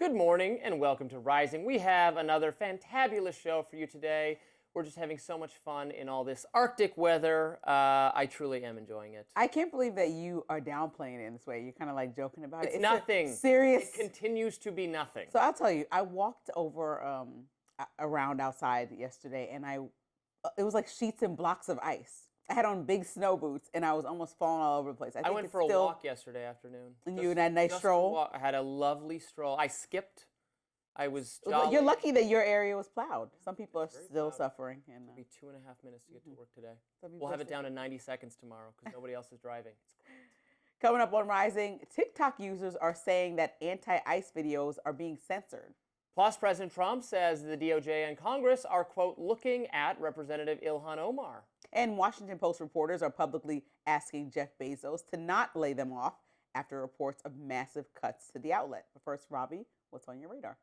Good morning and welcome to Rising. We have another fantabulous show for you today. We're just having so much fun in all this Arctic weather. I truly am enjoying it. I can't believe that you are downplaying it in this way. You're kind of like joking about it. It's nothing. Serious. It continues to be nothing. So I'll tell you, I walked over around outside yesterday, and it was like sheets and blocks of ice. I had on big snow boots, and I was almost falling all over the place. I went for a walk yesterday afternoon. And you had a nice stroll? I had a lovely stroll. I skipped. I was jolly. You're lucky that your area was plowed. Some people are still suffering. And it'll be 2.5 minutes to get to work today. We'll have it down to 90 seconds tomorrow because nobody else is driving. Coming up on Rising, TikTok users are saying that anti-ICE videos are being censored. Plus, President Trump says the DOJ and Congress are, quote, looking at Representative Ilhan Omar. And Washington Post reporters are publicly asking Jeff Bezos to not lay them off after reports of massive cuts to the outlet. But first, Robby, what's on your radar?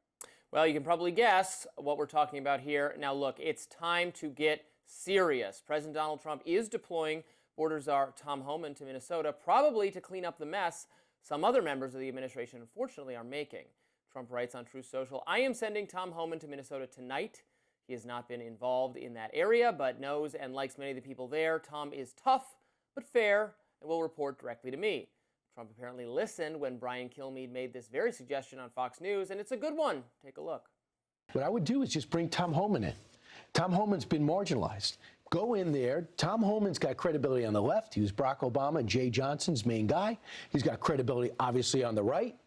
Well, you can probably guess what we're talking about here. Now, look, it's time to get serious. President Donald Trump is deploying border czar Tom Homan to Minnesota, probably to clean up the mess some other members of the administration, unfortunately, are making. Trump writes on Truth Social, "I am sending Tom Homan to Minnesota tonight. He has not been involved in that area, but knows and likes many of the people there. Tom is tough, but fair, and will report directly to me." Trump apparently listened when Brian Kilmeade made this very suggestion on Fox News, and it's a good one. Take a look. What I would do is just bring Tom Homan in. Tom Homan's been marginalized. Go in there. Tom Homan's got credibility on the left. He was Barack Obama and Jay Johnson's main guy. He's got credibility, obviously, on the right.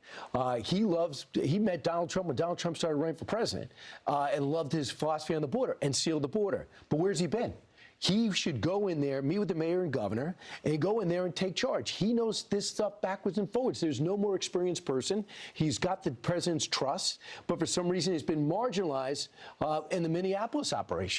He met Donald Trump when Donald Trump started running for president and loved his philosophy on the border and sealed the border. But where's he been? He should go in there, meet with the mayor and governor, and go in there and take charge. He knows this stuff backwards and forwards. There's no more experienced person. He's got the president's trust, but for some reason he's been marginalized in the Minneapolis operation.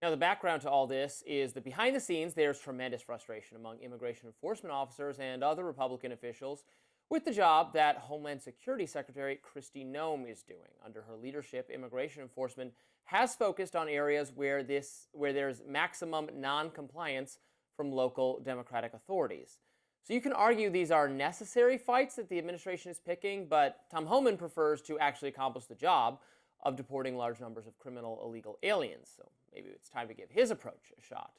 Now, the background to all this is that behind the scenes, there's tremendous frustration among immigration enforcement officers and other Republican officials with the job that Homeland Security Secretary Kristi Noem is doing. Under her leadership, immigration enforcement has focused on areas where there's maximum non-compliance from local Democratic authorities. So you can argue these are necessary fights that the administration is picking, but Tom Homan prefers to actually accomplish the job of deporting large numbers of criminal illegal aliens. So maybe it's time to give his approach a shot.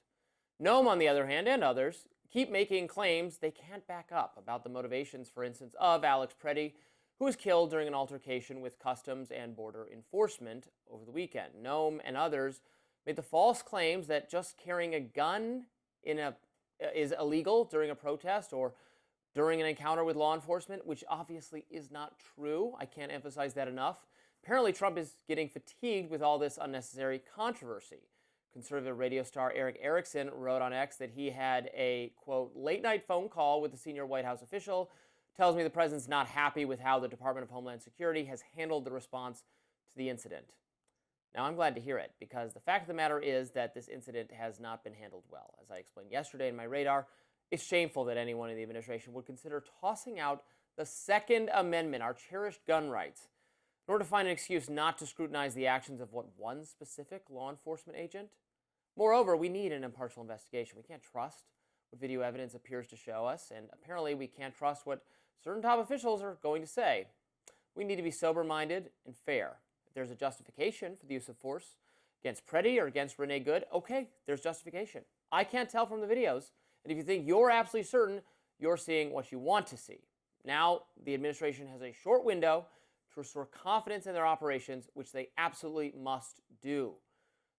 Noem, on the other hand, and others, keep making claims they can't back up about the motivations, for instance, of Alex Pretti, who was killed during an altercation with Customs and Border Enforcement over the weekend. Noem and others made the false claims that just carrying a gun is illegal during a protest or during an encounter with law enforcement, which obviously is not true. I can't emphasize that enough. Apparently, Trump is getting fatigued with all this unnecessary controversy. Conservative radio star Eric Erickson wrote on X that he had a, quote, late-night phone call with a senior White House official. Tells me the president's not happy with how the Department of Homeland Security has handled the response to the incident. Now, I'm glad to hear it, because the fact of the matter is that this incident has not been handled well. As I explained yesterday in my radar, it's shameful that anyone in the administration would consider tossing out the Second Amendment, our cherished gun rights, in order to find an excuse not to scrutinize the actions of one specific law enforcement agent. Moreover, we need an impartial investigation. We can't trust what video evidence appears to show us, and apparently we can't trust what certain top officials are going to say. We need to be sober-minded and fair. If there's a justification for the use of force against Pretti or against Renee Good, okay, there's justification. I can't tell from the videos, and if you think you're absolutely certain, you're seeing what you want to see. Now, the administration has a short window to restore confidence in their operations, which they absolutely must do.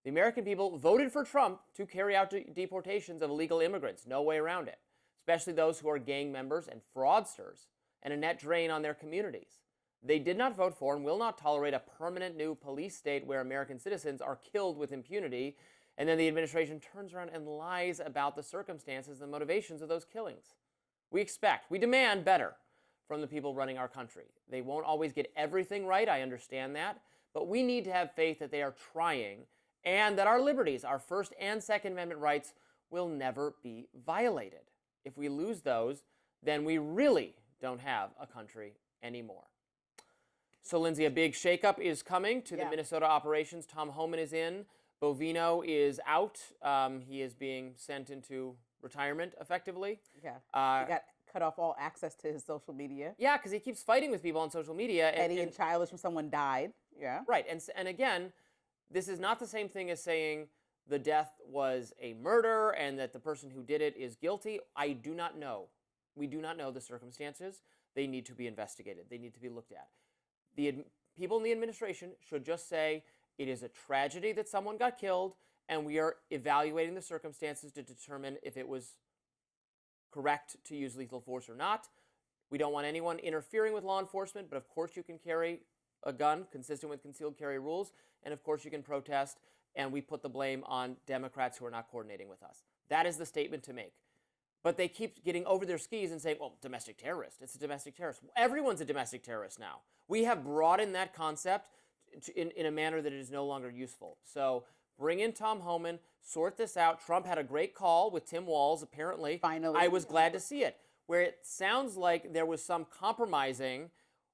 The American people voted for Trump to carry out deportations of illegal immigrants. No way around it, especially those who are gang members and fraudsters and a net drain on their communities. They did not vote for and will not tolerate a permanent new police state where American citizens are killed with impunity, and then the administration turns around and lies about the circumstances and motivations of those killings. We demand better from the people running our country. They won't always get everything right, I understand that, but we need to have faith that they are trying and that our liberties, our First and Second Amendment rights, will never be violated. If we lose those, then we really don't have a country anymore. So, Lindsay, a big shakeup is coming to the Minnesota operations. Tom Homan is in. Bovino is out. He is being sent into retirement, effectively. Yeah. We got cut off all access to his social media. Yeah, because he keeps fighting with people on social media. Petty and childish when someone died. Yeah. Right, and again, this is not the same thing as saying the death was a murder and that the person who did it is guilty. I do not know. We do not know the circumstances. They need to be investigated. They need to be looked at. The people in the administration should just say it is a tragedy that someone got killed, and we are evaluating the circumstances to determine if it was correct to use lethal force or not. We don't want anyone interfering with law enforcement, but of course you can carry a gun consistent with concealed carry rules, and of course you can protest, and we put the blame on Democrats who are not coordinating with us. That is the statement to make. But they keep getting over their skis and saying, well, domestic terrorist, it's a domestic terrorist. Everyone's a domestic terrorist now. We have broadened that concept in a manner that it is no longer useful. So bring in Tom Homan, sort this out. Trump had a great call with Tim Walz, apparently. Finally. I was glad to see it, where it sounds like there was some compromising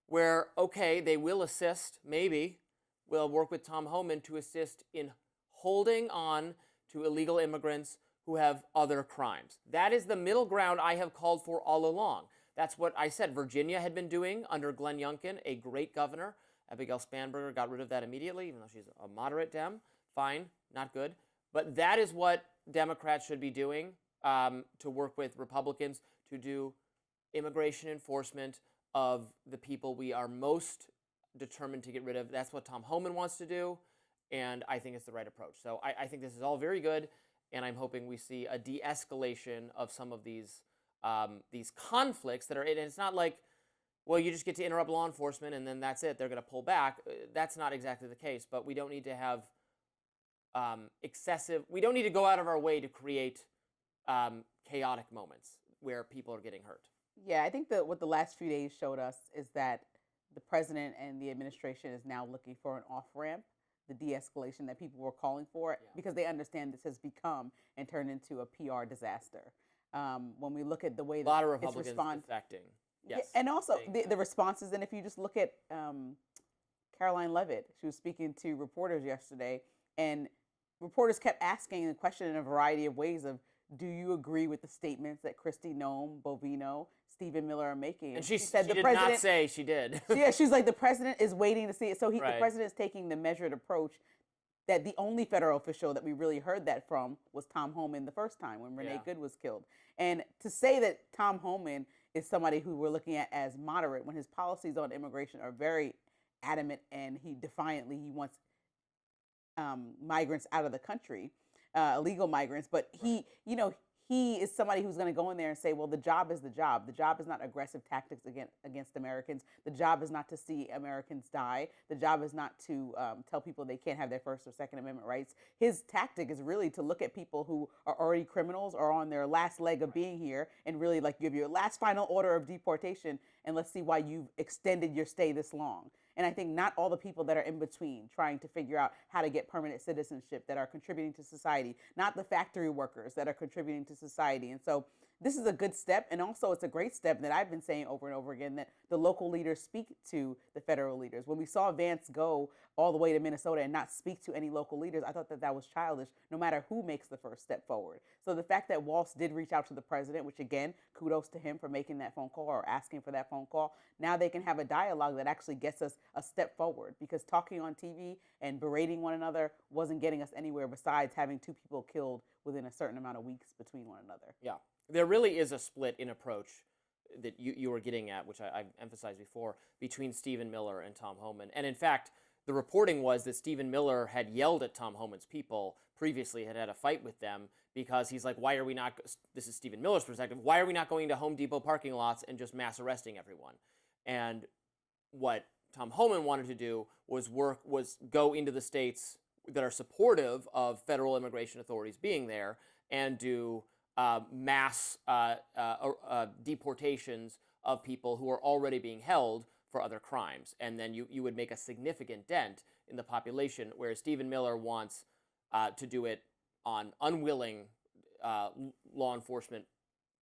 where, okay, they will assist, maybe, we'll work with Tom Homan to assist in holding on to illegal immigrants who have other crimes. That is the middle ground I have called for all along. That's what I said Virginia had been doing under Glenn Youngkin, a great governor. Abigail Spanberger got rid of that immediately, even though she's a moderate Dem. Fine, not good. But that is what Democrats should be doing, to work with Republicans to do immigration enforcement of the people we are most determined to get rid of. That's what Tom Homan wants to do, and I think it's the right approach. So I think this is all very good, and I'm hoping we see a de-escalation of some of these conflicts that are. And it's not like, well, you just get to interrupt law enforcement and then that's it. They're going to pull back. That's not exactly the case. But we don't need to have excessive. We don't need to go out of our way to create chaotic moments where people are getting hurt. Yeah, I think that what the last few days showed us is that the president and the administration is now looking for an off-ramp, the de-escalation that people were calling for, because they understand this has become and turned into a PR disaster. When we look at the way a lot of it's Republicans defecting. Yes. Yeah, and also the responses, and if you just look at Caroline Leavitt, she was speaking to reporters yesterday, and reporters kept asking the question in a variety of ways of, do you agree with the statements that Kristi Noem, Bovino, Stephen Miller are making? And she said the president did not say she did. She's like, the president is waiting to see it. So the president is taking the measured approach that the only federal official that we really heard that from was Tom Homan the first time when Renee Good was killed. And to say that Tom Homan is somebody who we're looking at as moderate when his policies on immigration are very adamant and he wants migrants out of the country, illegal migrants, but he is somebody who's going to go in there and say, well, the job is the job. The job is not aggressive tactics against Americans. The job is not to see Americans die. The job is not to tell people they can't have their First or Second Amendment rights. His tactic is really to look at people who are already criminals or on their last leg of being here and really like give your last final order of deportation, and let's see why you've extended your stay this long. And I think not all the people that are in between trying to figure out how to get permanent citizenship that are contributing to society, not the factory workers that are contributing to society. And so this is a good step. And also it's a great step that I've been saying over and over again, that the local leaders speak to the federal leaders. When we saw Vance go all the way to Minnesota and not speak to any local leaders, I thought that that was childish, no matter who makes the first step forward. So the fact that Walz did reach out to the president, which again, kudos to him for making that phone call or asking for that phone call. Now they can have a dialogue that actually gets us a step forward, because talking on TV and berating one another wasn't getting us anywhere besides having two people killed within a certain amount of weeks between one another. Yeah, there really is a split in approach that you were getting at, which I've emphasized before, between Stephen Miller and Tom Homan. And in fact, the reporting was that Stephen Miller had yelled at Tom Homan's people previously, had a fight with them, because he's like, why are we not, this is Stephen Miller's perspective, why are we not going to Home Depot parking lots and just mass arresting everyone? And what Tom Homan wanted to do was go into the states that are supportive of federal immigration authorities being there and do mass deportations of people who are already being held for other crimes. And then you would make a significant dent in the population, whereas Stephen Miller wants to do it on unwilling law enforcement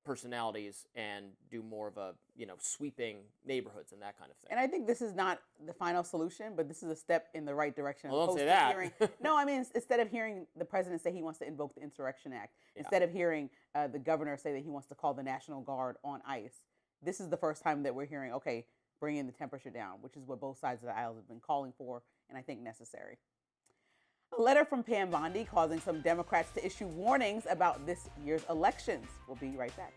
personalities and do more of a, sweeping neighborhoods and that kind of thing. And I think this is not the final solution, but this is a step in the right direction. Well, don't say Hearing, that. no, I mean, instead of hearing the president say he wants to invoke the Insurrection Act, instead of hearing the governor say that he wants to call the National Guard on ICE, this is the first time that we're hearing, okay, bringing the temperature down, which is what both sides of the aisle have been calling for, and I think necessary. A letter from Pam Bondi causing some Democrats to issue warnings about this year's elections. We'll be right back.